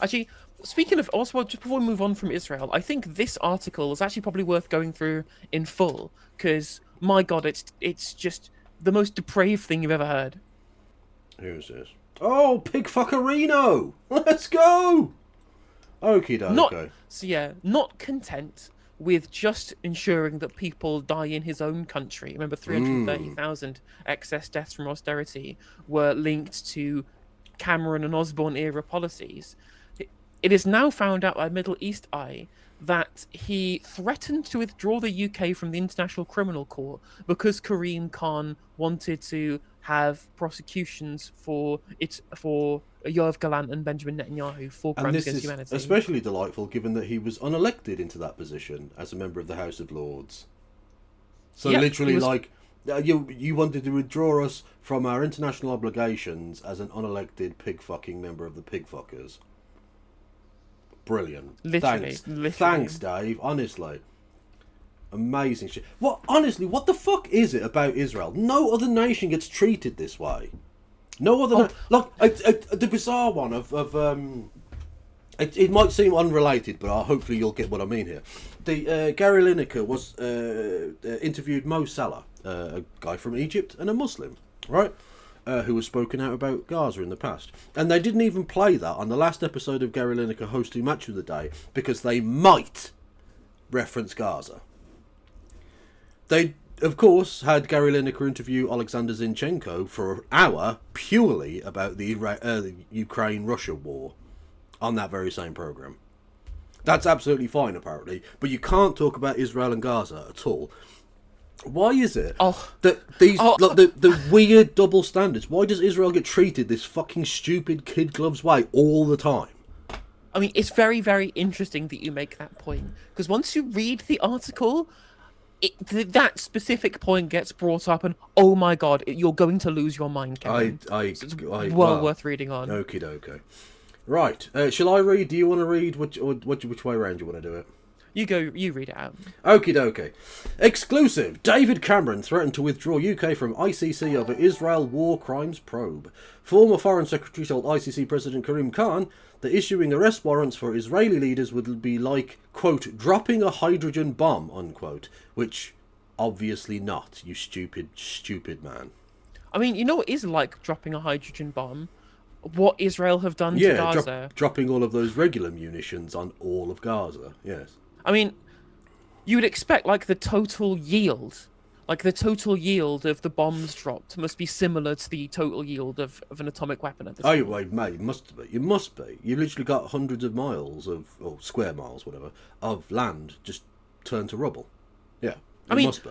Actually, speaking of, also, just before we move on from Israel, I think this article is actually probably worth going through in full because, my God, it's just the most depraved thing you've ever heard. Who's this? Oh, Pig Fuckerino! Let's go! Okie Not dokie. so yeah, not content with just ensuring that people die in his own country. Remember, Mmm. 330,000 excess deaths from austerity were linked to Cameron and Osborne era policies. It is now found out by Middle East Eye that he threatened to withdraw the UK from the International Criminal Court because Karim Khan wanted to have prosecutions for Yoav Galant and Benjamin Netanyahu for And crimes this against is humanity. especially delightful given that he was unelected into that position as a member of the House of Lords. So Yep, he literally, was like, you wanted to withdraw us from our international obligations as an unelected pig fucking member of the pig fuckers. Brilliant. literally, Thanks. literally. Thanks, Dave. Honestly. Amazing shit. What, honestly, what the fuck is it about Israel? No other nation gets treated this way. No other, Oh, like, the bizarre one of it might seem unrelated, but hopefully you'll get what I mean here. The Gary Lineker was interviewed Mo Salah, a guy from Egypt and a Muslim, right? Who has spoken out about Gaza in the past. And they didn't even play that on the last episode of Gary Lineker hosting Match of the Day because they might reference Gaza. They, of course, had Gary Lineker interview Alexander Zinchenko for an hour purely about the Ukraine-Russia war on that very same programme. That's absolutely fine, apparently, but you can't talk about Israel and Gaza at all. Why is it oh, that these oh, like the weird double standards? Why does Israel get treated this fucking stupid kid gloves way all the time? I mean, it's very, very interesting that you make that point because once you read the article, that specific point gets brought up, and oh my God, you're going to lose your mind, I Kevin. I So it's I well well, worth reading on. okie dokie. Right, shall I read? Do you want to read? Which way around do you want to do it? You read it out. Okie dokie. Exclusive. David Cameron threatened to withdraw UK from ICC over Israel war crimes probe. Former Foreign Secretary told ICC President Karim Khan that issuing arrest warrants for Israeli leaders would be like, quote, dropping a hydrogen bomb, unquote. Which, obviously not, you stupid, stupid man. I mean, you know what is like dropping a hydrogen bomb? What Israel have done to Yeah, Gaza. dropping all of those regular munitions on all of Gaza, yes. I mean, you would expect like the total yield of the bombs dropped must be similar to the total yield of an atomic weapon at this Oh, point. wait, mate, it must be. It must be. You've literally got hundreds of miles of, or square miles, whatever, of land just turned to rubble. Yeah, I it mean, must be.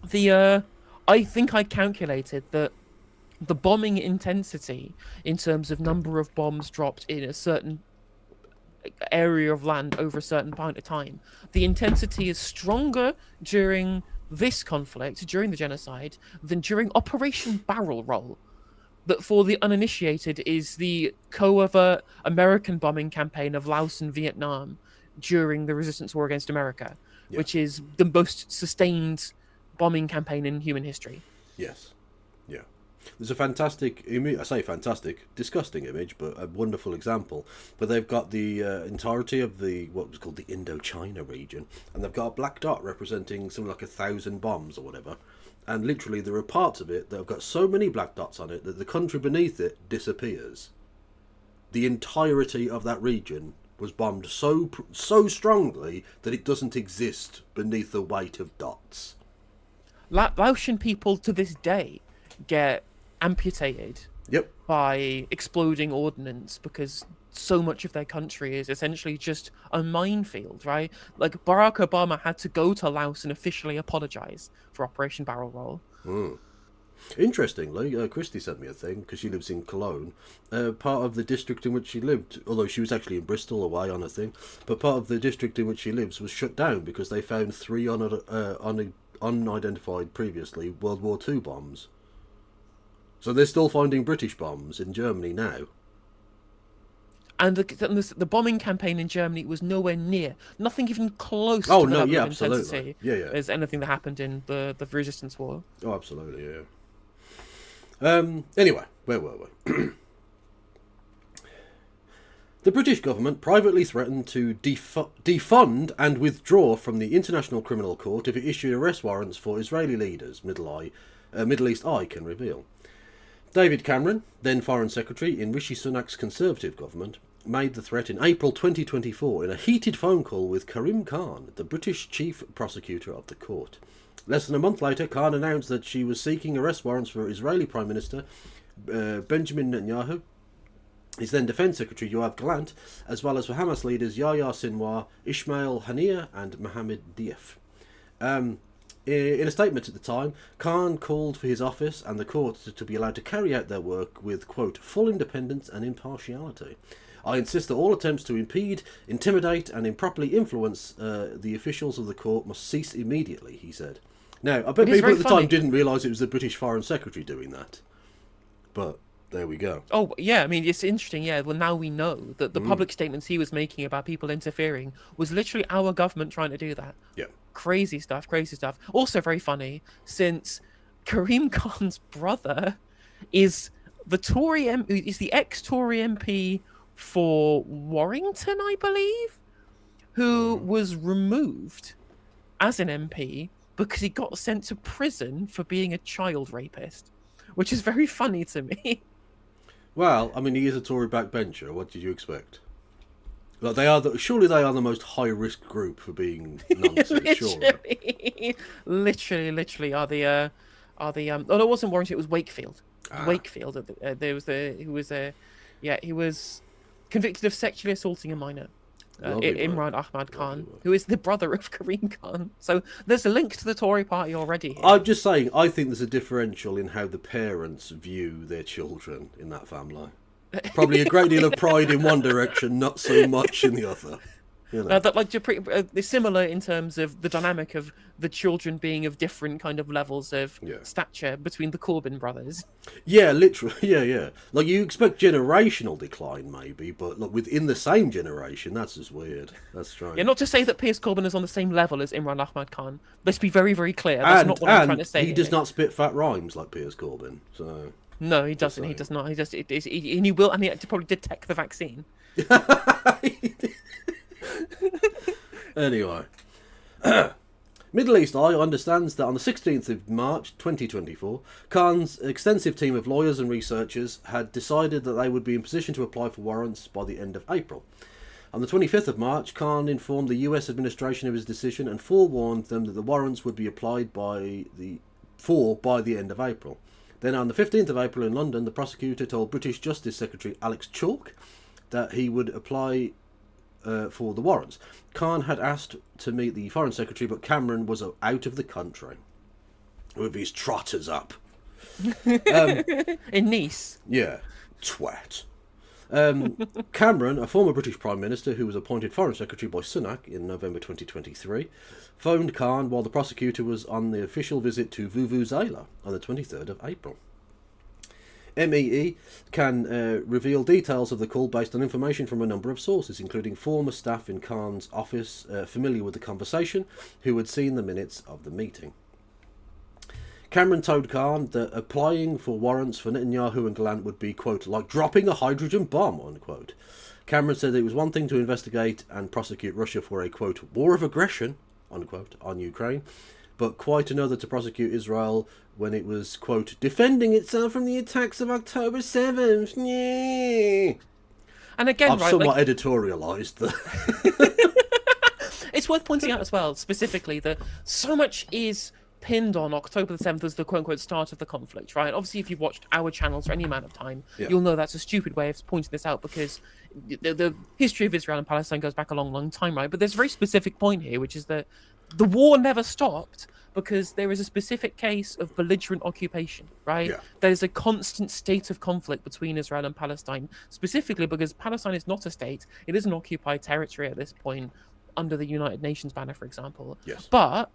the I think I calculated that the bombing intensity in terms of number of bombs dropped in a certain area of land over a certain point of time, the intensity is stronger during this conflict, during the genocide, than during Operation Barrel Roll. That for the uninitiated is the covert American bombing campaign of Laos and Vietnam during the resistance war against America, Yeah, which is the most sustained bombing campaign in human history. yes, yeah. There's a fantastic image, I say fantastic, disgusting image, but a wonderful example. But they've got the entirety of the, what was called the Indochina region, and they've got a black dot representing something like 1,000 bombs or whatever. And literally there are parts of it that have got so many black dots on it that the country beneath it disappears. The entirety of that region was bombed so strongly that it doesn't exist beneath the weight of dots. Laotian people to this day get amputated Yep. by exploding ordnance because so much of their country is essentially just a minefield, right? Like Barack Obama had to go to Laos and officially apologize for Operation Barrel Roll. Interestingly, Christy sent me a thing because she lives in Cologne. Part of the district in which she lived, although she was actually in Bristol away on a thing, but part of the district in which she lives was shut down because they found three unidentified previously World War II bombs. So they're still finding British bombs in Germany now. And the bombing campaign in Germany was nowhere near, nothing even close Oh to the no, level yeah, of absolutely, intensity yeah, yeah. as anything that happened in the resistance war. Oh, absolutely, yeah. Anyway, where were we? The British government privately threatened to defund and withdraw from the International Criminal Court if it issued arrest warrants for Israeli leaders, Middle East Eye can reveal. David Cameron, then Foreign Secretary in Rishi Sunak's Conservative government, made the threat in April 2024 in a heated phone call with Karim Khan, the British chief prosecutor of the court. Less than a month later, Khan announced that she was seeking arrest warrants for Israeli Prime Minister Benjamin Netanyahu, his then Defence Secretary Yoav Gallant, as well as for Hamas leaders Yahya Sinwar, Ismail Haniyeh and Mohammed Diaf. In a statement at the time, Khan called for his office and the court to be allowed to carry out their work with, quote, full independence and impartiality. I insist that all attempts to impede, intimidate and improperly influence the officials of the court must cease immediately, he said. Now, I bet people at the time didn't realise it was the British Foreign Secretary doing that. But there we go. Oh, yeah, I mean, it's interesting, yeah. Well, now we know that the public statements he was making about people interfering was literally our government trying to do that. Yeah. Crazy stuff, crazy stuff. Also very funny, since Karim Khan's brother is the ex-Tory MP for Warrington, I believe, who was removed as an MP because he got sent to prison for being a child rapist, which is very funny to me. Well, I mean, he is a Tory backbencher. What did you expect? Like surely they are the most high-risk group for being Nazis. Surely, literally are the Oh, no, it wasn't Warrington. It was Wakefield. Wakefield. He was convicted of sexually assaulting a minor. Imran Ahmad Khan, who is the brother of Karim Khan. So there's a link to the Tory party already here. I'm just saying, I think there's a differential in how the parents view their children in that family. Probably a great deal of pride in one direction, not so much in the other. You know. They're similar in terms of the dynamic of the children being of different kind of levels of stature between the Corbyn brothers. Yeah, literally. Yeah. Like, you expect generational decline, maybe, but look, within the same generation, that's just weird. That's strange. Yeah, not to say that Piers Corbyn is on the same level as Imran Ahmad Khan. Let's be very, very clear. That's not what I'm trying to say. He does not spit fat rhymes like Piers Corbyn. So no, he doesn't. He does not. He will, and he had to probably detect the vaccine. Anyway, Middle East Eye understands that on the 16th of March 2024, Khan's extensive team of lawyers and researchers had decided that they would be in position to apply for warrants by the end of April. On the 25th of March, Khan informed the US administration of his decision and forewarned them that the warrants would be applied by the end of April. Then on the 15th of April in London, the prosecutor told British Justice Secretary Alex Chalk that he would apply for the warrants. Khan had asked to meet the Foreign Secretary, but Cameron was out of the country with his trotters up. In Nice. Yeah, twat. Cameron, a former British Prime Minister who was appointed Foreign Secretary by Sunak in November 2023, phoned Khan while the prosecutor was on the official visit to Vuvuzela on the 23rd of April. MEE can reveal details of the call based on information from a number of sources, including former staff in Khan's office familiar with the conversation, who had seen the minutes of the meeting. Cameron told Khan that applying for warrants for Netanyahu and Gallant would be, quote, like dropping a hydrogen bomb, unquote. Cameron said it was one thing to investigate and prosecute Russia for a, quote, war of aggression, unquote, on Ukraine, but quite another to prosecute Israel when it was, quote, defending itself from the attacks of October 7th. Yeah. And again, I've somewhat editorialised the... It's worth pointing out as well, specifically, that so much is pinned on October the 7th as the quote-unquote start of the conflict, right? Obviously, if you've watched our channels for any amount of time, you'll know that's a stupid way of pointing this out, because the history of Israel and Palestine goes back a long, long time, right? But there's a very specific point here, which is that the war never stopped because there is a specific case of belligerent occupation, right? Yeah. There's a constant state of conflict between Israel and Palestine, specifically because Palestine is not a state. It is an occupied territory at this point under the United Nations banner, for example. Yes. But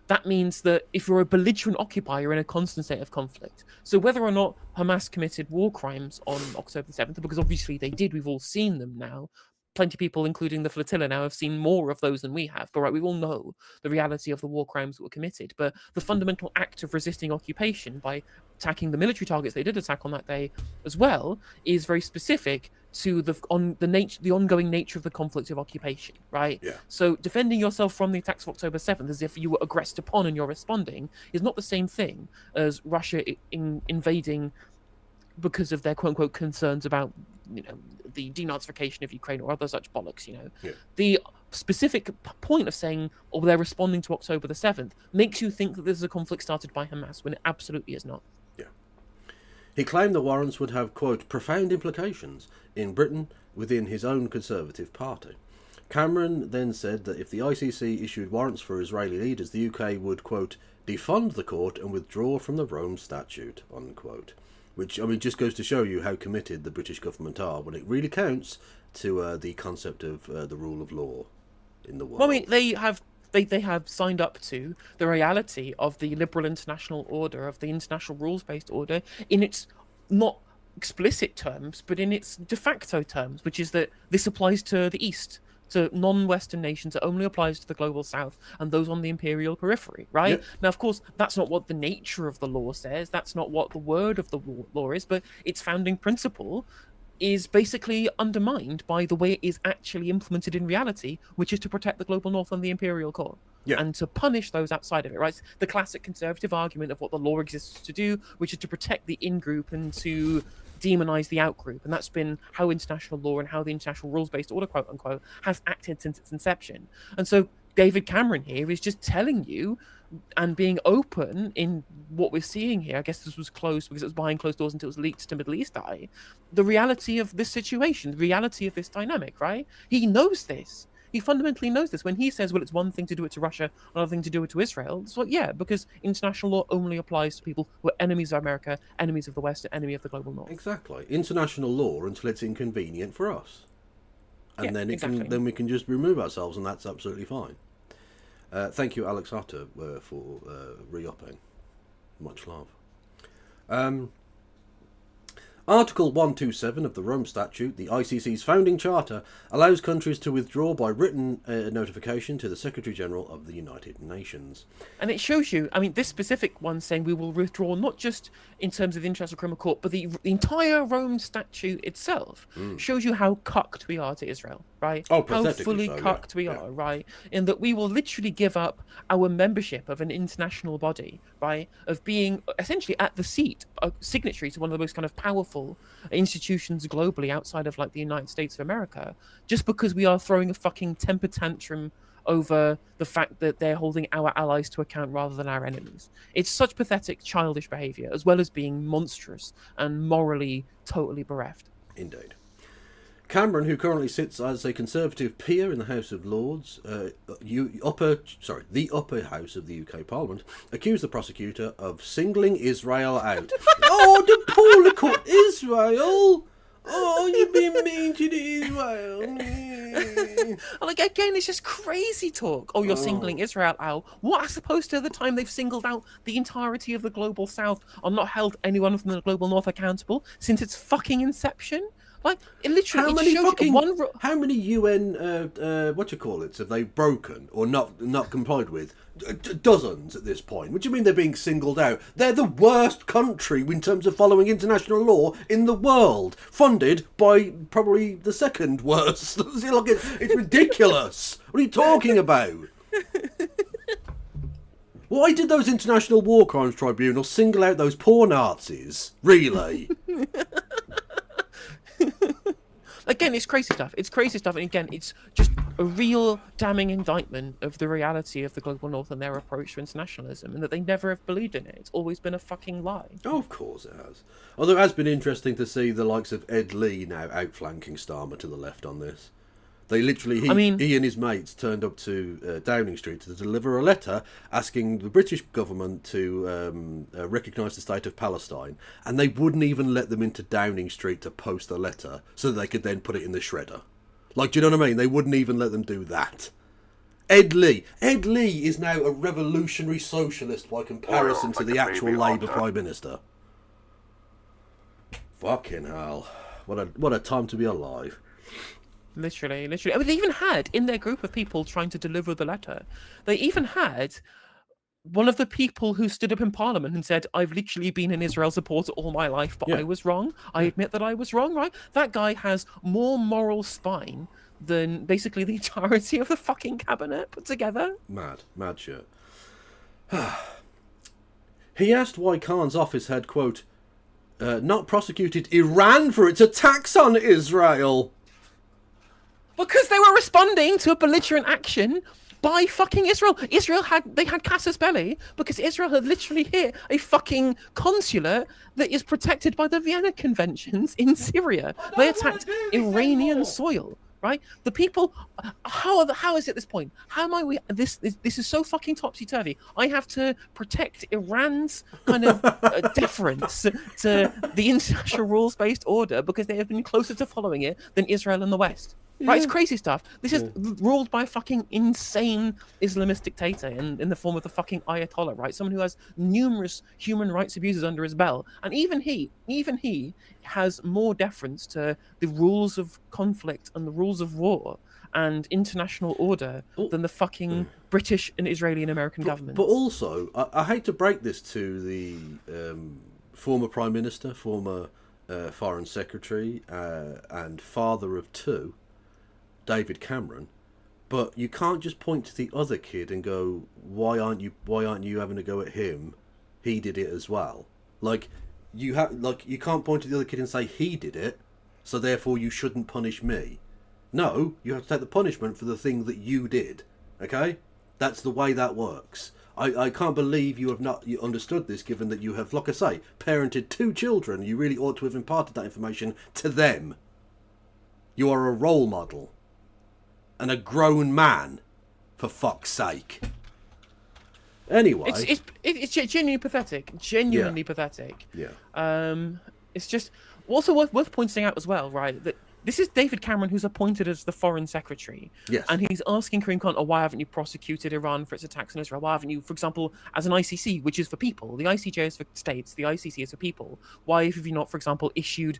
that means that if you're a belligerent occupier, you're in a constant state of conflict. So whether or not Hamas committed war crimes on October 7th, because obviously they did, we've all seen them now. Plenty of people, including the flotilla now, have seen more of those than we have. But right, we all know the reality of the war crimes that were committed. But the fundamental act of resisting occupation by attacking the military targets they did attack on that day as well is very specific to the ongoing nature of the conflict of occupation, right? Yeah. So defending yourself from the attacks of October 7th as if you were aggressed upon and you're responding is not the same thing as Russia invading because of their quote unquote concerns about, the denazification of Ukraine or other such bollocks. Yeah. The specific point of saying, oh, they're responding to October the 7th makes you think that this is a conflict started by Hamas when it absolutely is not. Yeah. He claimed the warrants would have, quote, profound implications in Britain within his own Conservative Party. Cameron then said that if the ICC issued warrants for Israeli leaders, the UK would, quote, defund the court and withdraw from the Rome Statute, unquote. Which, I mean, just goes to show you how committed the British government are when it really counts to the concept of the rule of law in the world. Well, I mean, they have signed up to the reality of the liberal international order, of the international rules-based order, in its not explicit terms, but in its de facto terms, which is that this applies to the East, to non-Western nations. It only applies to the global South and those on the imperial periphery, right? Yep. Now, of course, that's not what the nature of the law says. That's not what the word of the law is, but its founding principle is basically undermined by the way it is actually implemented in reality, which is to protect the global north and the imperial core, and to punish those outside of it, right? It's the classic conservative argument of what the law exists to do, which is to protect the in-group and to demonize the out-group. And that's been how international law and how the international rules-based order, quote unquote, has acted since its inception. And so David Cameron here is just telling you and being open in what we're seeing here. I guess this was closed because it was behind closed doors until it was leaked to Middle East Eye. The reality of this situation, the reality of this dynamic, right? He knows this. He fundamentally knows this when he says, well, it's one thing to do it to Russia, another thing to do it to Israel. It's like, yeah, because international law only applies to people who are enemies of America, enemies of the West, and enemy of the global north. Exactly. International law until it's inconvenient for us. And then then we can just remove ourselves, and that's absolutely fine. Thank you, Alex Otter, for re-upping. Much love. Article 127 of the Rome Statute, the ICC's founding charter, allows countries to withdraw by written notification to the Secretary-General of the United Nations. And it shows you, I mean, this specific one saying we will withdraw not just in terms of the International Criminal Court, but the entire Rome Statute itself shows you how cucked we are to Israel, right? Oh, how fully so, cucked we are, right? In that we will literally give up our membership of an international body, right? Of being essentially at the seat, a signatory to one of the most kind of powerful institutions globally outside of like the United States of America, just because we are throwing a fucking temper tantrum over the fact that they're holding our allies to account rather than our enemies. It's such pathetic, childish behavior, as well as being monstrous and morally totally bereft. Indeed. Cameron, who currently sits as a Conservative peer in the House of Lords, the upper house of the UK Parliament, accused the prosecutor of singling Israel out. Oh, the poor little Israel! Oh, you've been mean to Israel. Like, again, it's just crazy talk. Oh, you're singling Israel out. What, as opposed to the time they've singled out the entirety of the global South or not held anyone from the global North accountable since its fucking inception? Like, it literally how many UN have they broken or not complied with? Dozens at this point. What do you mean they're being singled out? They're the worst country in terms of following international law in the world, funded by probably the second worst. It's ridiculous. What are you talking about? Why did those international war crimes tribunals single out those poor Nazis? Really? Again, it's crazy stuff. It's crazy stuff. And again, it's just a real damning indictment of the reality of the global north and their approach to internationalism, and that they never have believed in it. It's always been a fucking lie. Oh, of course it has. Although it has been interesting to see the likes of Ed Lee now outflanking Starmer to the left on this. They literally, he and his mates turned up to Downing Street to deliver a letter asking the British government to recognise the state of Palestine, and they wouldn't even let them into Downing Street to post the letter so they could then put it in the shredder. Like, do you know what I mean? They wouldn't even let them do that. Ed Lee is now a revolutionary socialist by comparison to the actual Labour Prime Minister. Fucking hell. What a time to be alive. Literally. I mean, they even had, in their group of people trying to deliver the letter, they even had one of the people who stood up in Parliament and said, "I've literally been an Israel supporter all my life, but Yeah. I was wrong. I admit that I was wrong." Right? That guy has more moral spine than basically the entirety of the fucking cabinet put together. Mad shirt. He asked why Khan's office had, quote, not prosecuted Iran for its attacks on Israel. Because they were responding to a belligerent action by fucking Israel. They had casus belli because Israel had literally hit a fucking consulate that is protected by the Vienna Conventions in Syria. They attacked Iranian soil. Right, the people. How is it this point? How am I? This is so fucking topsy turvy. I have to protect Iran's kind of deference to the international rules based order because they have been closer to following it than Israel and the West. Right, it's crazy stuff. This is ruled by a fucking insane Islamist dictator in the form of the fucking Ayatollah, right? Someone who has numerous human rights abuses under his belt. And even he has more deference to the rules of conflict and the rules of war and international order than the fucking British and Israeli and American governments. But also, I hate to break this to the former Prime Minister, former Foreign Secretary, and father of two, David Cameron, but you can't just point to the other kid and go, why aren't you having a go at him? He did it as well. You can't point to the other kid and say he did it, so therefore you shouldn't punish me. No, you have to take the punishment for the thing that you did. Okay? That's the way that works. I can't believe you have not understood this, given that you have, like I say, parented two children. You really ought to have imparted that information to them. You are a role model. And a grown man, for fuck's sake. Anyway, it's genuinely pathetic. Genuinely pathetic. Yeah. It's just also worth pointing out as well, right? That this is David Cameron, who's appointed as the Foreign Secretary. Yes. And he's asking Karim Khan, "Oh, why haven't you prosecuted Iran for its attacks on Israel? Why haven't you, for example, as an ICC, which is for people? The ICJ is for states. The ICC is for people. Why have you not, for example, issued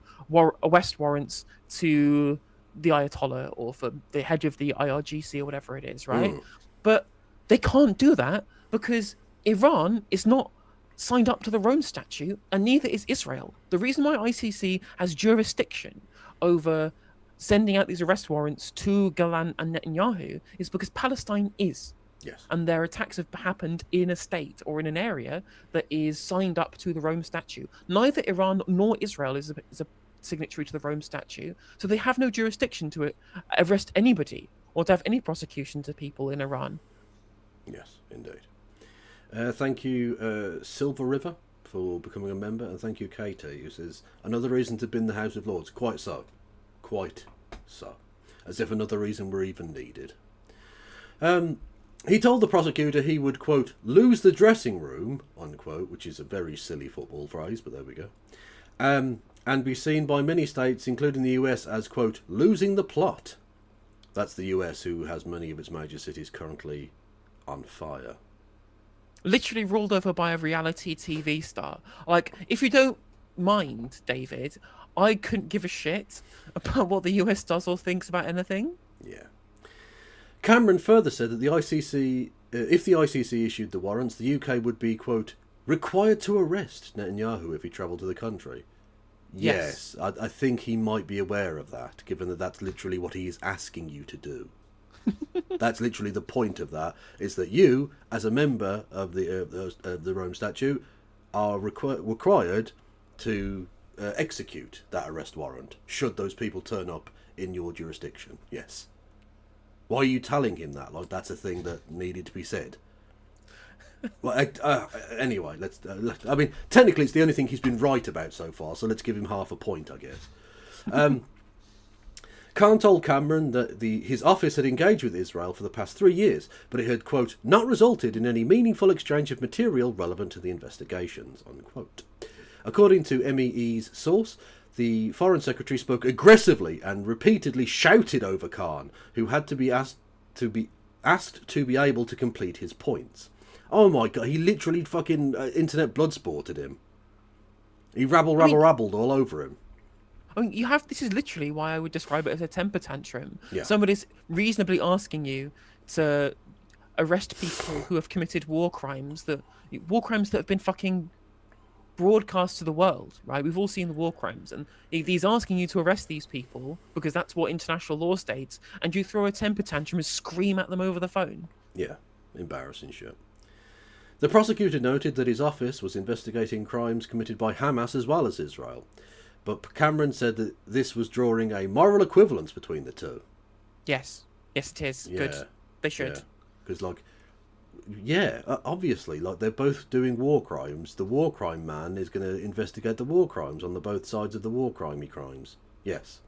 arrest warrants to the Ayatollah or for the head of the IRGC or whatever it is, right?" But they can't do that because Iran is not signed up to the Rome Statute, and neither is Israel. The reason why ICC has jurisdiction over sending out these arrest warrants to Gallant and Netanyahu is because Palestine is. Yes. And their attacks have happened in a state or in an area that is signed up to the Rome Statute. Neither Iran nor Israel is a signatory to the Rome Statute, so they have no jurisdiction to arrest anybody or to have any prosecution to people in Iran. Yes, indeed. Thank you, Silver River, for becoming a member, and thank you, Katie, who says, another reason to bin the House of Lords. Quite so. Quite so. As if another reason were even needed. He told the prosecutor he would, quote, lose the dressing room, unquote, which is a very silly football phrase, but there we go, and be seen by many states, including the US, as, quote, losing the plot. That's the US, who has many of its major cities currently on fire. Literally ruled over by a reality TV star. Like, if you don't mind, David, I couldn't give a shit about what the US does or thinks about anything. Yeah. Cameron further said that the ICC, if the ICC issued the warrants, the UK would be, quote, required to arrest Netanyahu if he travelled to the country. Yes, I think he might be aware of that, given that that's literally what he is asking you to do. That's literally the point of that, is that you, as a member of the Rome Statute, are required to execute that arrest warrant, should those people turn up in your jurisdiction. Yes. Why are you telling him that? Like, that's a thing that needed to be said. Well, anyway, I mean, technically it's the only thing he's been right about so far, so let's give him half a point, I guess. Khan told Cameron that his office had engaged with Israel for the past 3 years, but it had, quote, not resulted in any meaningful exchange of material relevant to the investigations, unquote. According to MEE's source, the Foreign Secretary spoke aggressively and repeatedly shouted over Khan, who had to be asked to be able to complete his points. Oh my god, he literally fucking internet blood sported him. He rabbled all over him. I mean, this is literally why I would describe it as a temper tantrum. Yeah. Somebody's reasonably asking you to arrest people who have committed war crimes that have been fucking broadcast to the world, right? We've all seen the war crimes, and he's asking you to arrest these people because that's what international law states, and you throw a temper tantrum and scream at them over the phone. Yeah, embarrassing shit. The prosecutor noted that his office was investigating crimes committed by Hamas as well as Israel, but Cameron said that this was drawing a moral equivalence between the two. Yes, it is. Yeah, good. They should. Because, obviously, they're both doing war crimes. The war crime man is going to investigate the war crimes on the both sides of the war crimey crimes. Yes.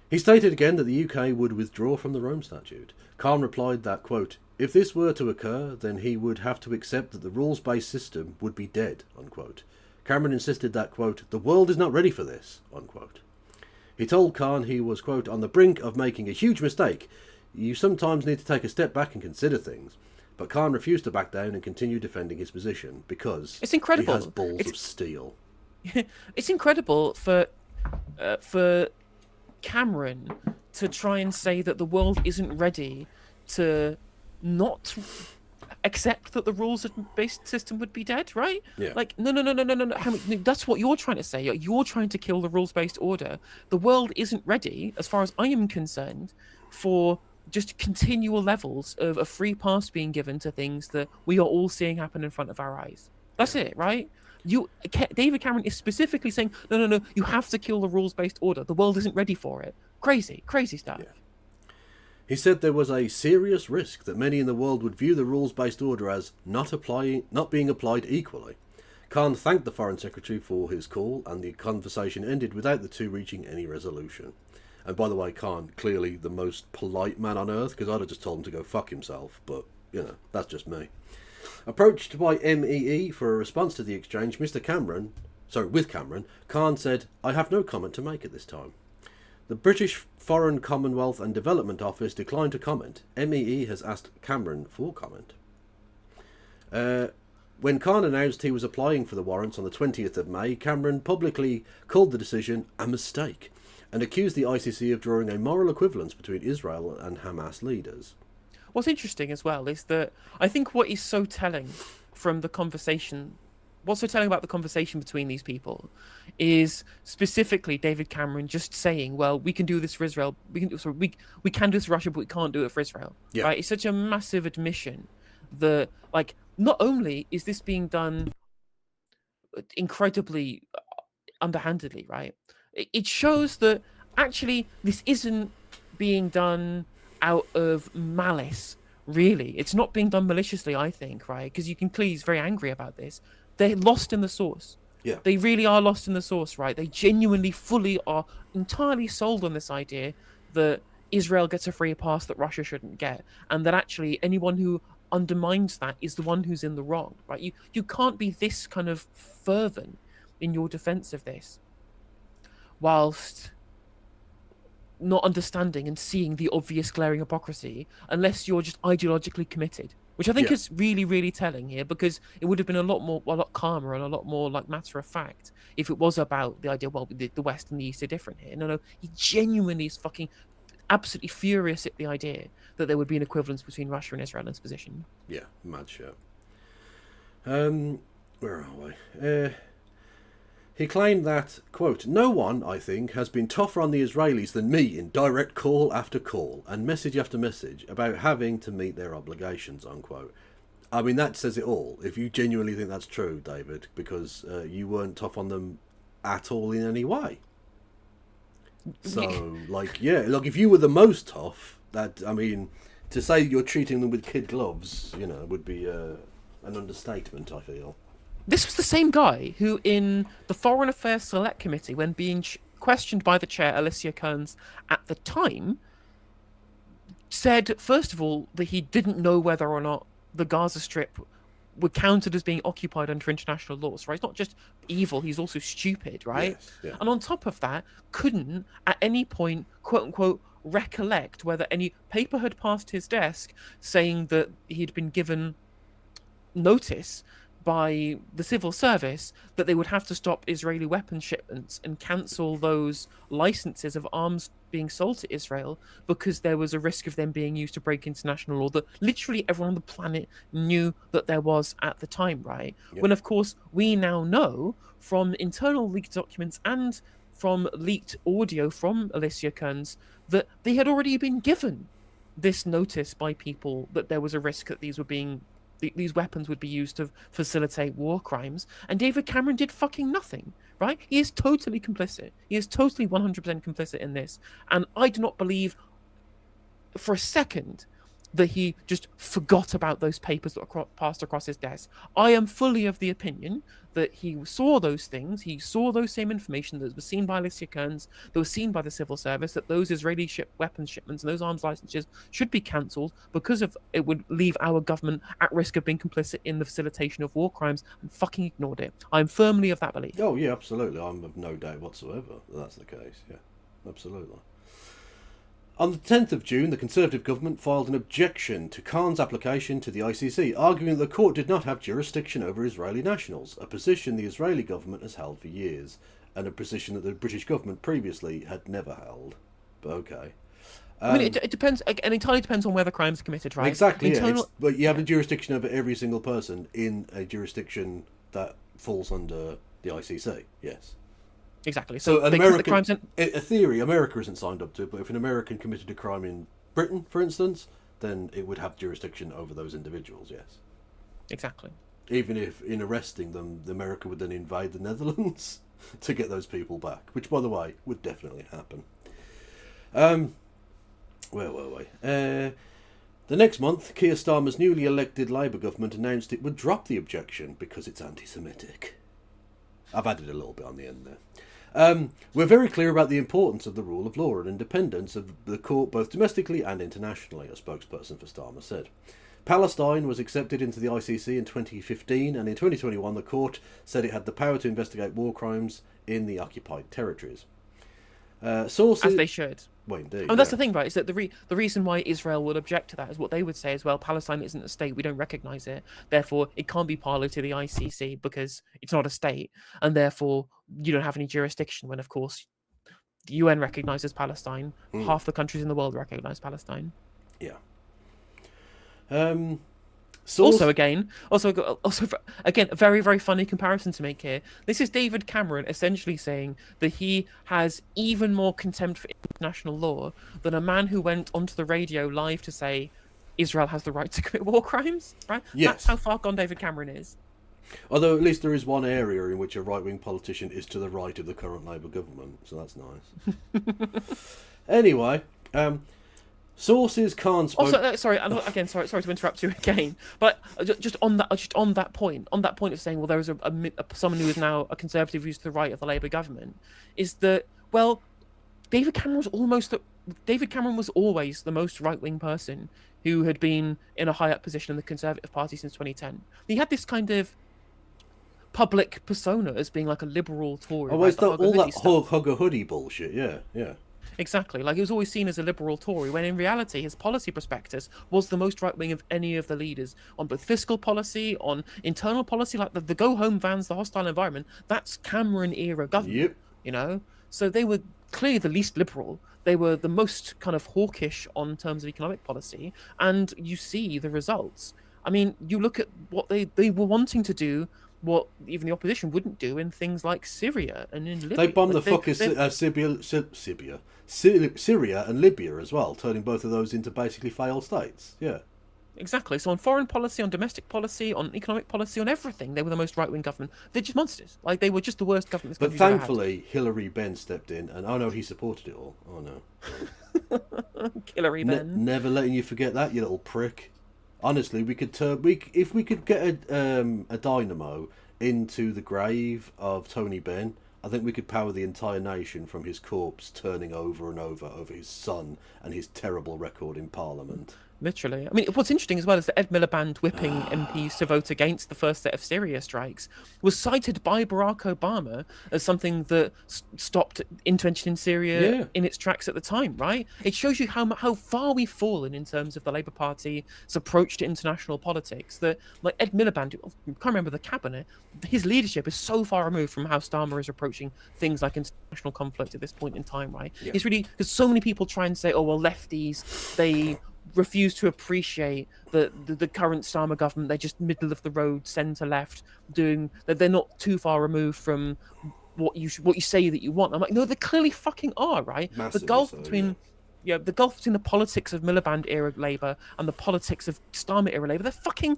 He stated again that the UK would withdraw from the Rome Statute. Khan replied that, quote, if this were to occur, then he would have to accept that the rules-based system would be dead, unquote. Cameron insisted that, quote, the world is not ready for this, unquote. He told Khan he was, quote, on the brink of making a huge mistake. You sometimes need to take a step back and consider things. But Khan refused to back down and continued defending his position because it's incredible. He has balls of steel. It's incredible for Cameron to try and say that the world isn't ready to not accept that the rules-based system would be dead, right? Yeah. Like, no. That's what you're trying to say. You're trying to kill the rules-based order. The world isn't ready, as far as I am concerned, for just continual levels of a free pass being given to things that we are all seeing happen in front of our eyes. That's it, right? David Cameron is specifically saying, no, you have to kill the rules-based order. The world isn't ready for it. Crazy stuff. Yeah. He said there was a serious risk that many in the world would view the rules-based order as not being applied equally. Khan thanked the Foreign Secretary for his call, and the conversation ended without the two reaching any resolution. And by the way, Khan, clearly the most polite man on earth, because I'd have just told him to go fuck himself, but, that's just me. Approached by MEE for a response to the exchange, with Cameron, Khan said, I have no comment to make at this time. The British Foreign, Commonwealth and Development Office declined to comment. MEE has asked Cameron for comment. When Khan announced he was applying for the warrants on the 20th of May, Cameron publicly called the decision a mistake and accused the ICC of drawing a moral equivalence between Israel and Hamas leaders. What's interesting as well is that I think what is so telling from the conversation, what's so telling about the conversation between these people is specifically David Cameron just saying, well, we can do this for Israel. We can do this for Russia, but we can't do it for Israel. Yeah. Right? It's such a massive admission that, like, not only is this being done incredibly underhandedly, right? It shows that actually this isn't being done out of malice, really. It's not being done maliciously, I think, right? Because you can clearly he's very angry about this. They're lost in the source. Yeah. They really are lost in the source, right? They genuinely, fully are entirely sold on this idea that Israel gets a free pass that Russia shouldn't get, and that actually anyone who undermines that is the one who's in the wrong, right? You can't be this kind of fervent in your defense of this whilst not understanding and seeing the obvious glaring hypocrisy unless you're just ideologically committed, which I think is really, really telling here, because it would have been a lot calmer and a lot more like matter of fact if it was about the idea, well, the West and the East are different here. No, he genuinely is fucking absolutely furious at the idea that there would be an equivalence between Russia and Israel in this position. Yeah, mad shit. Where are we? He claimed that, quote, no one, I think, has been tougher on the Israelis than me in direct call after call and message after message about having to meet their obligations, unquote. I mean, that says it all. If you genuinely think that's true, David, because you weren't tough on them at all in any way. So, if you were the most tough, to say you're treating them with kid gloves, would be an understatement, I feel. This was the same guy who, in the Foreign Affairs Select Committee, when being questioned by the chair, Alicia Kearns, at the time, said, first of all, that he didn't know whether or not the Gaza Strip were counted as being occupied under international laws, right? He's not just evil, he's also stupid, right? Yes, yeah. And on top of that, couldn't, at any point, quote-unquote, recollect whether any paper had passed his desk saying that he'd been given notice by the civil service that they would have to stop Israeli weapons shipments and cancel those licenses of arms being sold to Israel because there was a risk of them being used to break international law that literally everyone on the planet knew that there was at the time, right? Yep. When, of course, we now know from internal leaked documents and from leaked audio from Alicia Kearns that they had already been given this notice by people that there was a risk that these weapons would be used to facilitate war crimes, and David Cameron did fucking nothing, right? He is totally complicit. He is totally 100% complicit in this, and I do not believe for a second that he just forgot about those papers that passed across his desk. I am fully of the opinion that he saw those things, he saw those same information that was seen by Alicia Kearns, that was seen by the civil service, that those Israeli weapons shipments and those arms licenses should be cancelled because of it would leave our government at risk of being complicit in the facilitation of war crimes, and fucking ignored it. I'm firmly of that belief. Oh yeah, absolutely. I'm of no doubt whatsoever that that's the case. Yeah, absolutely. On the 10th of June, the Conservative government filed an objection to Khan's application to the ICC, arguing that the court did not have jurisdiction over Israeli nationals, a position the Israeli government has held for years, and a position that the British government previously had never held. But okay. I mean, it depends, and it entirely depends on where the crime's committed, right? Exactly, yeah. But you have a jurisdiction over every single person in a jurisdiction that falls under the ICC, yes. Exactly. So an American, a theory, America isn't signed up to it, but if an American committed a crime in Britain, for instance, then it would have jurisdiction over those individuals, yes. Exactly. Even if, in arresting them, America would then invade the Netherlands to get those people back, which, by the way, would definitely happen. Where were we? The next month, Keir Starmer's newly elected Labour government announced it would drop the objection because it's anti-Semitic. I've added a little bit on the end there. We're very clear about the importance of the rule of law and independence of the court both domestically and internationally, a spokesperson for Starmer said. Palestine was accepted into the ICC in 2015, and in 2021 the court said it had the power to investigate war crimes in the occupied territories. Sources... As they should. Well, indeed. And that's the thing, right? Is that the reason why Israel would object to that is what they would say as well. Palestine isn't a state; we don't recognize it. Therefore, it can't be party to the ICC because it's not a state, and therefore you don't have any jurisdiction. When, of course, the UN recognizes Palestine. Half the countries in the world recognize Palestine. Yeah. Also, again, a very, very funny comparison to make here. This is David Cameron essentially saying that he has even more contempt for international law than a man who went onto the radio live to say Israel has the right to commit war crimes, right? Yes. That's how far gone David Cameron is. Although at least there is one area in which a right-wing politician is to the right of the current Labour government, so that's nice. Anyway, sources can't spoke... Also, sorry to interrupt you again, but just on that point of saying, well, there is someone who is now a Conservative who's to the right of the Labour government, is that, well, David Cameron was always the most right-wing person who had been in a high-up position in the Conservative Party since 2010. He had this kind of public persona as being like a liberal Tory. Oh, all that hugger hoodie bullshit, yeah. Exactly. Like, he was always seen as a liberal Tory, when in reality his policy prospectus was the most right-wing of any of the leaders on both fiscal policy, on internal policy, like the go-home vans, the hostile environment. That's Cameron-era government, Yep. you know? So they were clearly the least liberal. They were the most kind of hawkish on terms of economic policy, and you see the results. I mean, you look at what they were wanting to do, what even the opposition wouldn't do in things like Syria and in Libya. They bombed the fucking Syria and Libya as well, turning both of those into basically failed states. Yeah. Exactly. So on foreign policy, on domestic policy, on economic policy, on everything, they were the most right-wing government. They're just monsters. Like, they were just the worst government. But thankfully, Hillary Benn stepped in, and oh no, he supported it all. Oh no. Hillary Benn. Never letting you forget that, you little prick. Honestly, if we could get a dynamo into the grave of Tony Benn, I think we could power the entire nation from his corpse turning over and over his son and his terrible record in Parliament. Literally. I mean, what's interesting as well is that Ed Miliband whipping MPs to vote against the first set of Syria strikes was cited by Barack Obama as something that stopped intervention in Syria Yeah, in its tracks at the time, right? It shows you how far we've fallen in terms of the Labour Party's approach to international politics. That, like, Ed Miliband, I can't remember the cabinet, his leadership is so far removed from how Starmer is approaching things like international conflict at this point in time, right? yeah, It's really because so many people try and say, oh, well, lefties, they refuse to appreciate the current Starmer government. They're just middle of the road, centre left, doing that. They're not too far removed from what you say that you want. I'm like, no, they clearly fucking are, right? The massively gulf so. between the gulf between the politics of Miliband era Labour and the politics of Starmer era Labour, they're fucking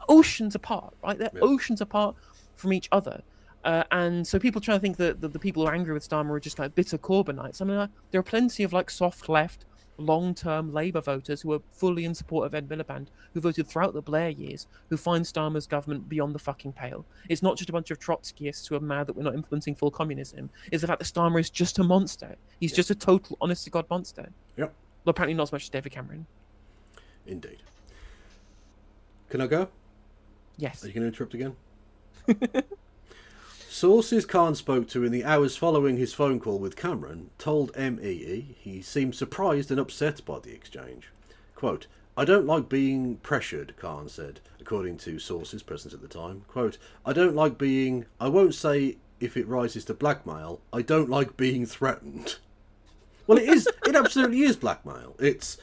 oceans apart, right? They're Yeah. oceans apart from each other. And so people try to think that the people who are angry with Starmer are just like bitter Corbynites. I mean, there are plenty of like soft left, long-term Labour voters who are fully in support of Ed Miliband, who voted throughout the Blair years, who find Starmer's government beyond the fucking pale. It's not just a bunch of Trotskyists who are mad that we're not implementing full communism. It's the fact that Starmer is just a monster. He's just a total, honest-to-God monster. Yep. Well, apparently not as much as David Cameron. Indeed. Can I go? Yes. Are you going to interrupt again? Sources Khan spoke to in the hours following his phone call with Cameron told MEE he seemed surprised and upset by the exchange. Quote, I don't like being pressured, Khan said, according to sources present at the time. Quote, I don't like being, I won't say if it rises to blackmail, I don't like being threatened. Well, it is, it absolutely is blackmail. It's,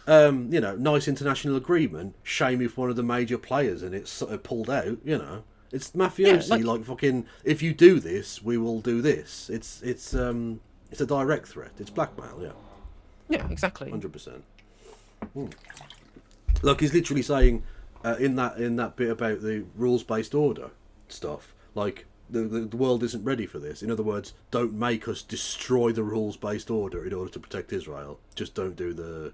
nice international agreement, shame if one of the major players in it sort of pulled out, It's mafiosi, like fucking. If you do this, we will do this. It's a direct threat. It's blackmail. Yeah. Yeah, exactly. 100%. Look, he's literally saying in that bit about the rules-based order stuff. Like the world isn't ready for this. In other words, don't make us destroy the rules-based order in order to protect Israel. Just don't do the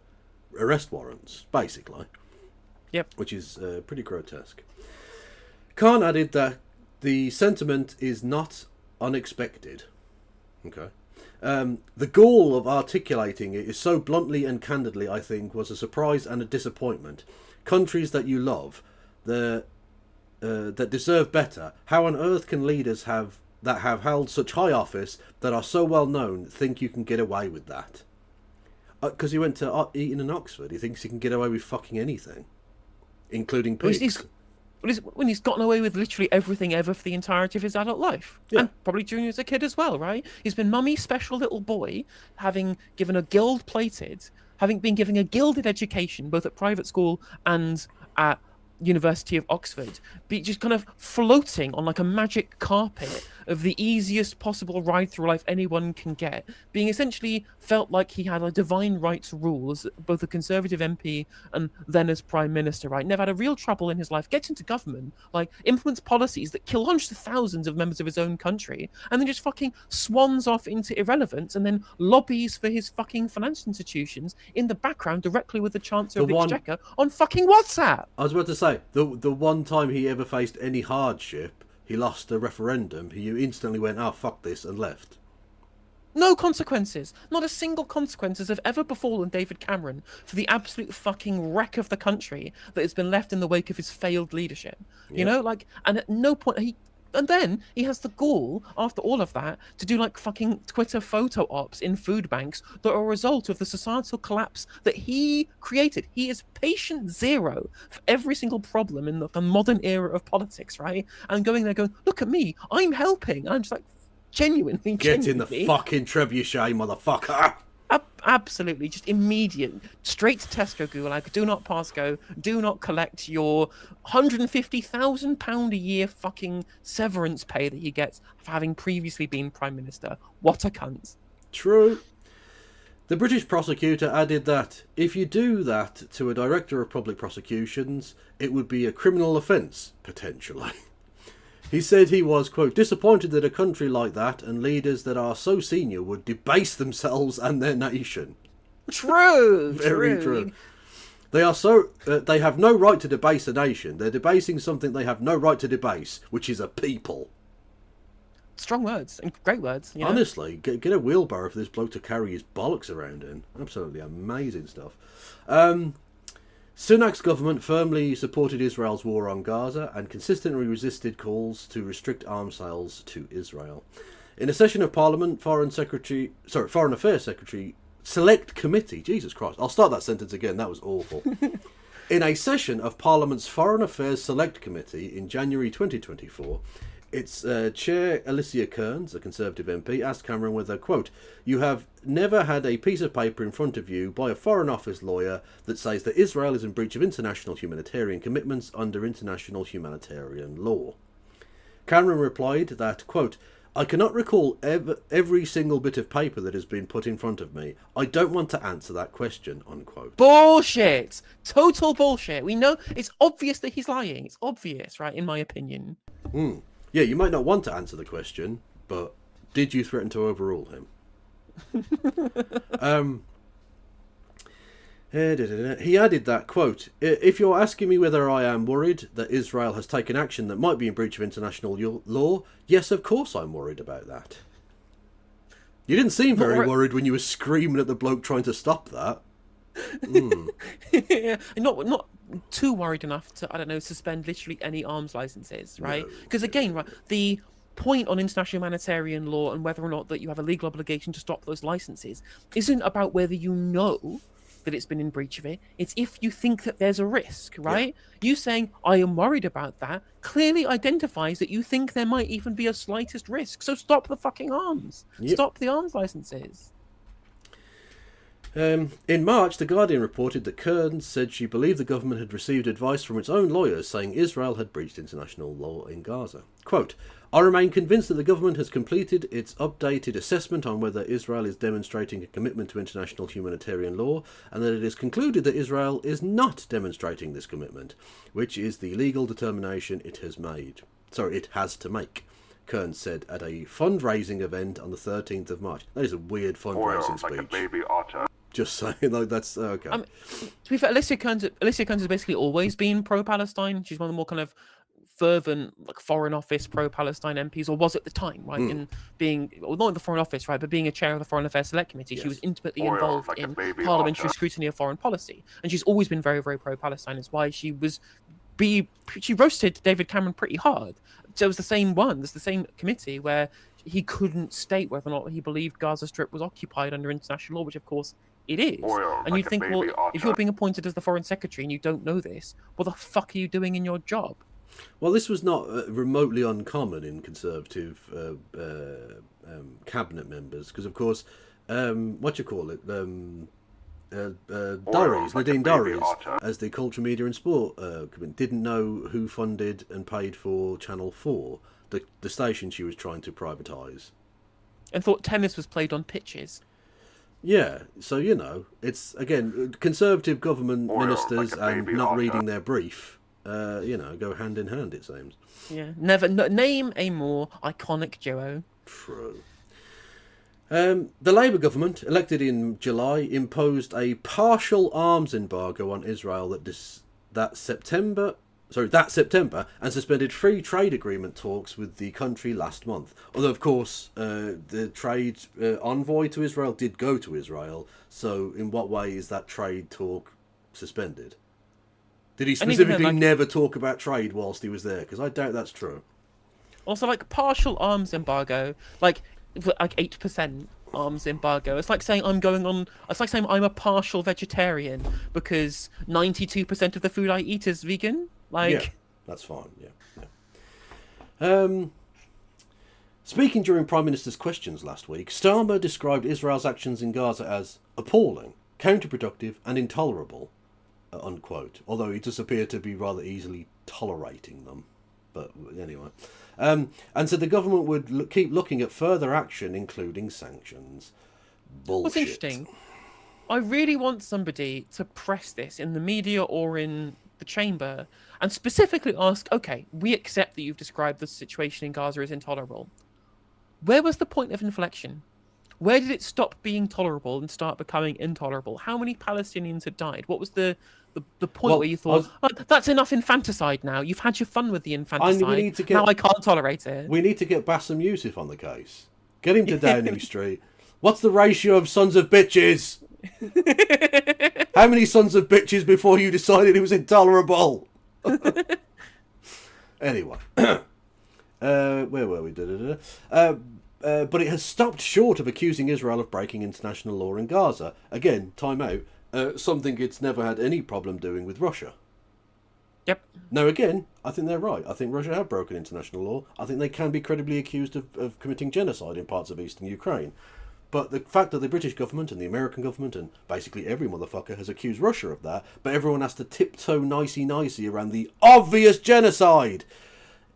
arrest warrants, basically. Yep. Which is pretty grotesque. Khan added that the sentiment is not unexpected. Okay. The gall of articulating it is so bluntly and candidly, I think, was a surprise and a disappointment. Countries that you love, that deserve better. How on earth can leaders have held such high office that are so well known think you can get away with that? Because he went to Eton and Oxford, he thinks he can get away with fucking anything, including pigs. When he's gotten away with literally everything ever for the entirety of his adult life. Yeah. And probably during as a kid as well, right? He's been mummy's special little boy, having been given a gilded education, both at private school and at University of Oxford, be just kind of floating on like a magic carpet of the easiest possible ride through life anyone can get, being essentially felt like he had a divine rights rule as both a Conservative MP and then as Prime Minister, right? Never had a real trouble in his life, gets into government, like implements policies that kill hundreds of thousands of members of his own country, and then just fucking swans off into irrelevance and then lobbies for his fucking financial institutions in the background directly with the Chancellor of the Exchequer on fucking WhatsApp. I was about to say, the one time he ever faced any hardship, he lost a referendum, he instantly went, oh, fuck this, and left. No consequences. Not a single consequences have ever befallen David Cameron for the absolute fucking wreck of the country that has been left in the wake of his failed leadership. You know, like, and at no point and then he has the gall, after all of that, to do like fucking Twitter photo ops in food banks that are a result of the societal collapse that he created. He is patient zero for every single problem in the modern era of politics, right? And going there going, look at me, I'm helping. I'm just like, genuinely. Get in the fucking trebuchet, motherfucker. Absolutely, just immediate, straight to Tesco Gulag, do not pass go, do not collect your £150,000 a year fucking severance pay that you get for having previously been Prime Minister. What a cunt. True. The British prosecutor added that if you do that to a director of public prosecutions, it would be a criminal offence, potentially. He said he was, quote, disappointed that a country like that and leaders that are so senior would debase themselves and their nation. True. Very true. They have no right to debase a nation. They're debasing something they have no right to debase, which is a people. Strong words and great words. You know? Honestly, get a wheelbarrow for this bloke to carry his bollocks around in. Absolutely amazing stuff. Sunak's government firmly supported Israel's war on Gaza and consistently resisted calls to restrict arms sales to Israel. In a session of Parliament, Foreign Affairs Secretary Select Committee, Jesus Christ, I'll start that sentence again, that was awful. In a session of Parliament's Foreign Affairs Select Committee in January 2024, its chair, Alicia Kearns, a Conservative MP, asked Cameron whether, quote, "You have never had a piece of paper in front of you by a Foreign Office lawyer that says that Israel is in breach of international humanitarian commitments under international humanitarian law." Cameron replied that, quote, "I cannot recall every single bit of paper that has been put in front of me. I don't want to answer that question," unquote. Bullshit! Total bullshit. We know, it's obvious that he's lying. It's obvious, right, in my opinion. Yeah, you might not want to answer the question, but did you threaten to overrule him? He added that, quote, "If you're asking me whether I am worried that Israel has taken action that might be in breach of international law, yes, of course I'm worried about that." You didn't seem very worried when you were screaming at the bloke trying to stop that. Yeah, not too worried enough to, I don't know, suspend literally any arms licenses, right? Because again, right, the point on international humanitarian law and whether or not that you have a legal obligation to stop those licenses isn't about whether you know that it's been in breach of it. It's if you think that there's a risk, right? You saying, "I am worried about that," clearly identifies that you think there might even be a slightest risk. So stop the fucking arms. Stop the arms licenses. In March, The Guardian reported that Kearns said she believed the government had received advice from its own lawyers saying Israel had breached international law in Gaza. Quote, "I remain convinced that the government has completed its updated assessment on whether Israel is demonstrating a commitment to international humanitarian law and that it is concluded that Israel is not demonstrating this commitment, which is the legal determination it has to make," Kearns said at a fundraising event on the 13th of March. That is a weird fundraising speech. Like a baby otter. Just saying, like, that's okay. To be fair, Alicia Kearns has basically always been pro-Palestine. She's one of the more kind of fervent, like, Foreign Office pro-Palestine MPs, or was at the time, right? In being, well, not in the Foreign Office, right, but being a chair of the Foreign Affairs Select Committee, she was intimately involved like in parliamentary scrutiny of foreign policy, and she's always been very, very pro-Palestine. It's why she roasted David Cameron pretty hard. So it was the same one. There's the same committee where he couldn't state whether or not he believed Gaza Strip was occupied under international law, which of course it is. And you think, well, if you're being appointed as the Foreign Secretary and you don't know this, what the fuck are you doing in your job? Well, this was not remotely uncommon in Conservative cabinet members, because of course, Nadine Dorries, as the Culture, Media and Sport didn't know who funded and paid for Channel 4, the station she was trying to privatise. And thought tennis was played on pitches. Yeah, so, you know, it's, again, Conservative government ministers and not reading their brief, go hand in hand, it seems. Yeah, name a more iconic duo. True. The Labour government, elected in July, imposed a partial arms embargo on Israel that September, and suspended free trade agreement talks with the country last month. Although, of course, the trade envoy to Israel did go to Israel, so in what way is that trade talk suspended? Did he specifically never talk about trade whilst he was there? Because I doubt that's true. Also, like, partial arms embargo, like 8% arms embargo. It's like saying it's like saying I'm a partial vegetarian because 92% of the food I eat is vegan. Like, yeah, that's fine. Yeah. Speaking during Prime Minister's questions last week, Starmer described Israel's actions in Gaza as appalling, counterproductive, and intolerable, unquote. Although he does appear to be rather easily tolerating them. But anyway. And said the government would keep looking at further action, including sanctions. Bullshit. What's interesting, I really want somebody to press this in the media or in the chamber and specifically ask, okay, we accept that you've described the situation in Gaza as intolerable. Where was the point of inflection? Where did it stop being tolerable and start becoming intolerable? How many Palestinians had died? What was the point where you thought, that's enough infanticide now. You've had your fun with the infanticide. Now I can't tolerate it. We need to get Bassem Youssef on the case. Get him to Downing Street. What's the ratio of sons of bitches? How many sons of bitches before you decided it was intolerable? Anyway, where were we? But it has stopped short of accusing Israel of breaking international law in Gaza. Again, time out. Something it's never had any problem doing with Russia. Yep. Now, again, I think they're right. I think Russia have broken international law. I think they can be credibly accused of committing genocide in parts of eastern Ukraine. But the fact that the British government and the American government and basically every motherfucker has accused Russia of that, but everyone has to tiptoe nicey-nicey around the obvious genocide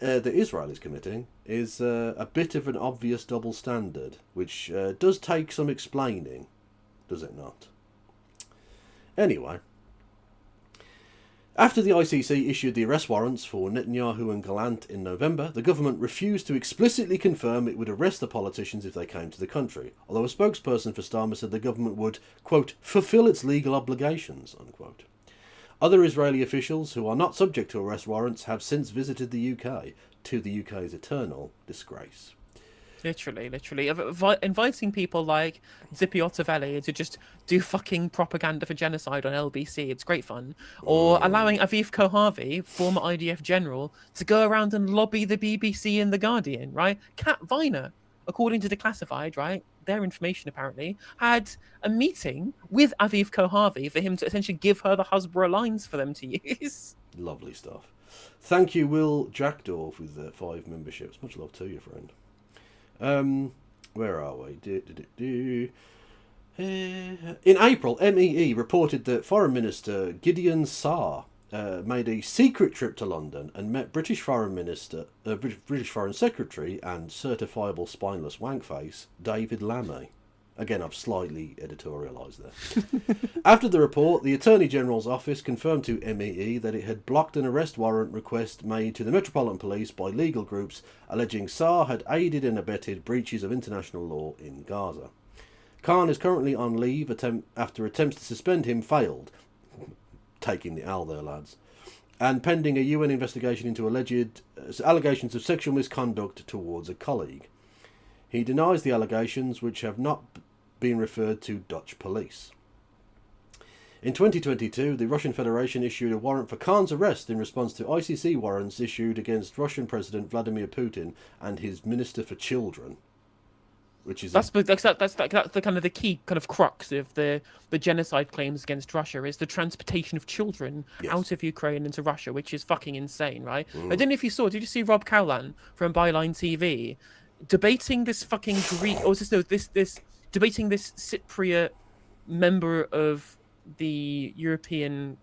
that Israel is committing is a bit of an obvious double standard, which does take some explaining, does it not? Anyway, after the ICC issued the arrest warrants for Netanyahu and Gallant in November, the government refused to explicitly confirm it would arrest the politicians if they came to the country, although a spokesperson for Starmer said the government would, quote, fulfill its legal obligations, unquote. Other Israeli officials who are not subject to arrest warrants have since visited the UK, to the UK's eternal disgrace. Literally. Inviting people like Zippy Ottavelli to just do fucking propaganda for genocide on LBC. It's great fun. Or allowing Aviv Kohavi, former IDF general, to go around and lobby the BBC and The Guardian, right? Kat Viner, according to Declassified, right? Their information apparently had a meeting with Aviv Kohavi for him to essentially give her the Hasbro lines for them to use. Lovely stuff. Thank you, Will Jackdorf, with 5 memberships. Much love to you, friend. Where are we? In April, MEE reported that Foreign Minister Gideon Saar made a secret trip to London and met British Foreign Secretary and certifiable spineless wankface David Lammy. Again, I've slightly editorialised there. After the report, the Attorney General's office confirmed to MEE that it had blocked an arrest warrant request made to the Metropolitan Police by legal groups alleging Saar had aided and abetted breaches of international law in Gaza. Khan is currently on leave after attempts to suspend him failed. Taking the L there, lads. And pending a UN investigation into alleged allegations of sexual misconduct towards a colleague. He denies the allegations, which have not been referred to Dutch police. In 2022, the Russian Federation issued a warrant for Khan's arrest in response to ICC warrants issued against Russian President Vladimir Putin and his Minister for Children. Which is that's the kind of the key kind of crux of the genocide claims against Russia is the transportation of children out of Ukraine into Russia, which is fucking insane, right? I don't know if you saw. Did you see Rob Cowlan from Byline TV debating this fucking Greek, or this debating this Cypriot member of the European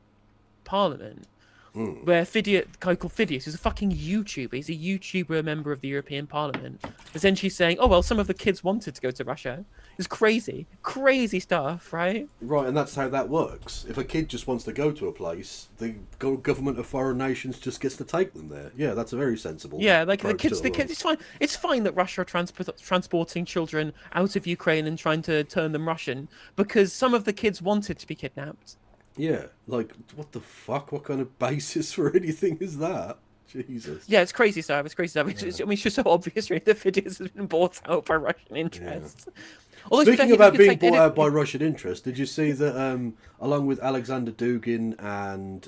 Parliament? Where Phidias, guy called Phidias, is a fucking YouTuber. He's a YouTuber, member of the European Parliament, essentially saying, "Oh well, some of the kids wanted to go to Russia." It's crazy stuff, right? Right, and that's how that works. If a kid just wants to go to a place, the government of foreign nations just gets to take them there. Yeah, that's a very sensible. Yeah, like the kids. It's fine. It's fine that Russia are transporting children out of Ukraine and trying to turn them Russian because some of the kids wanted to be kidnapped. Yeah, like, what the fuck? What kind of basis for anything is that? Jesus. Yeah, it's crazy stuff. It's crazy stuff. Yeah. It's just so obvious, really, that Phidias has been bought out by Russian interests. Yeah. Speaking about being bought out by Russian interests, did you see that, along with Alexander Dugin and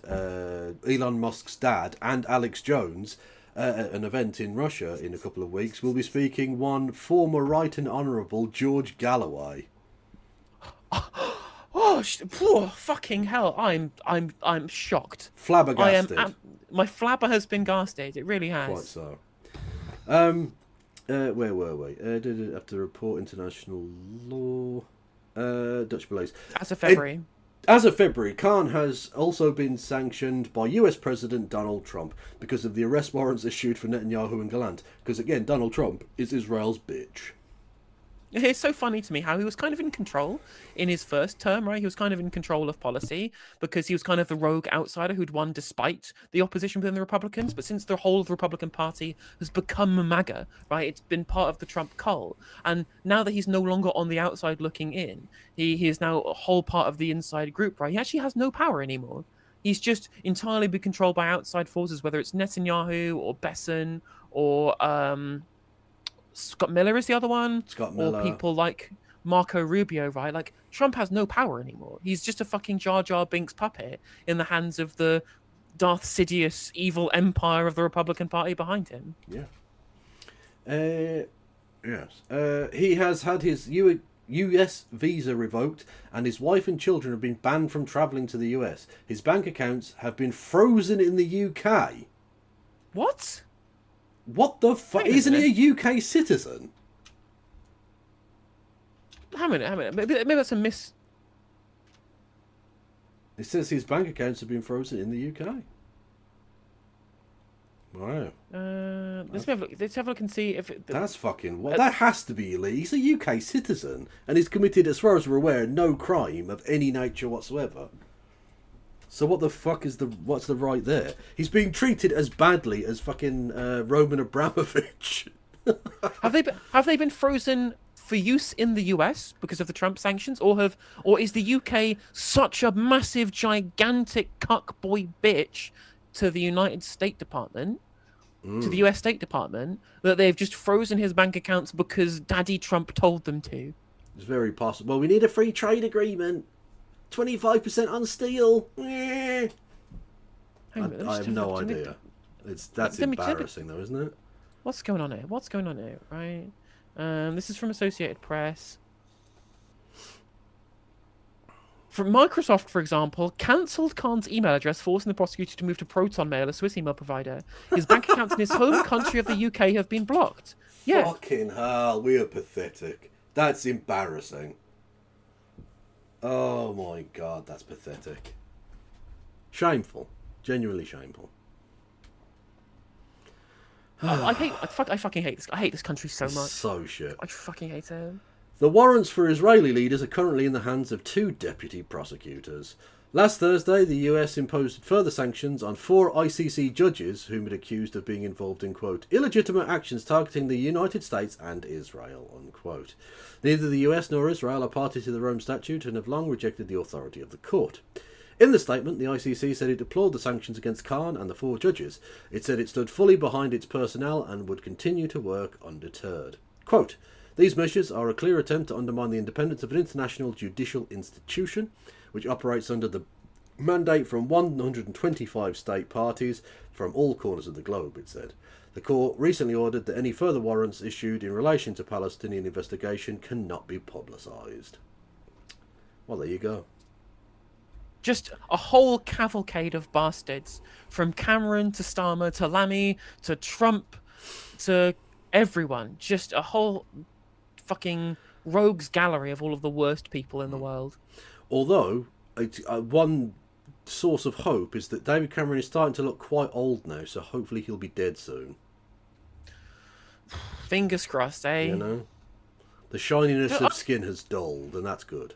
Elon Musk's dad and Alex Jones, at an event in Russia in a couple of weeks, will be speaking one former Right and Honourable George Galloway. Oh, fucking hell! I'm shocked. Flabbergasted. My flabber has been gasted. It really has. Quite so. Where were we? Did it have to report international law? Dutch police. As of February. As of February, Khan has also been sanctioned by US President Donald Trump because of the arrest warrants issued for Netanyahu and Gallant. Because again, Donald Trump is Israel's bitch. It's so funny to me how he was kind of in control in his first term, right? He was kind of in control of policy because he was kind of the rogue outsider who'd won despite the opposition within the Republicans. But since the whole of the Republican Party has become MAGA, right, it's been part of the Trump cult. And now that he's no longer on the outside looking in, he is now a whole part of the inside group, right? He actually has no power anymore. He's just entirely been controlled by outside forces, whether it's Netanyahu or Besson or... Scott Miller is the other one. Scott Miller. Or people like Marco Rubio, right? Like, Trump has no power anymore. He's just a fucking Jar Jar Binks puppet in the hands of the Darth Sidious evil empire of the Republican Party behind him. Yeah. Yes. He has had his US visa revoked, and his wife and children have been banned from travelling to the US. His bank accounts have been frozen in the UK. What? What the fuck? Wait a Isn't minute. he a UK citizen? Hang a minute. Maybe that's a miss. It says his bank accounts have been frozen in the UK. Wow. Have a look. Let's have a look and see if That's fucking... Well, that has to be illegal. He's a UK citizen, and he's committed, as far as we're aware, no crime of any nature whatsoever. So what the fuck is what's the right there? He's being treated as badly as fucking Roman Abramovich. have they been frozen for use in the US because of the Trump sanctions, or is the UK such a massive, gigantic cuckboy bitch to the United States Department, to the US State Department, that they've just frozen his bank accounts because Daddy Trump told them to? It's very possible. Well, we need a free trade agreement. 25% on steel. I have no idea. That's embarrassing, though, isn't it? What's going on here? Right. This is from Associated Press. From Microsoft, for example, cancelled Khan's email address, forcing the prosecutor to move to Proton Mail, a Swiss email provider. His bank accounts in his home country of the UK have been blocked. Yeah. Fucking hell, we are pathetic. That's embarrassing. Oh my god, that's pathetic. Shameful. Genuinely shameful. I fucking hate this. I hate this country so much. So shit. I fucking hate it. The warrants for Israeli leaders are currently in the hands of 2 deputy prosecutors. Last Thursday, the US imposed further sanctions on 4 ICC judges whom it accused of being involved in, quote, illegitimate actions targeting the United States and Israel, unquote. Neither the US nor Israel are party to the Rome Statute and have long rejected the authority of the court. In the statement, the ICC said it deplored the sanctions against Khan and the 4 judges. It said it stood fully behind its personnel and would continue to work undeterred. Quote, these measures are a clear attempt to undermine the independence of an international judicial institution, which operates under the mandate from 125 state parties from all corners of the globe, it said. The court recently ordered that any further warrants issued in relation to Palestinian investigation cannot be publicised. Well, there you go. Just a whole cavalcade of bastards, from Cameron to Starmer to Lammy to Trump to everyone. Just a whole fucking rogues gallery of all of the worst people in the world. Although, one source of hope is that David Cameron is starting to look quite old now, so hopefully he'll be dead soon. Fingers crossed, eh? You know? The shininess of skin has dulled, and that's good.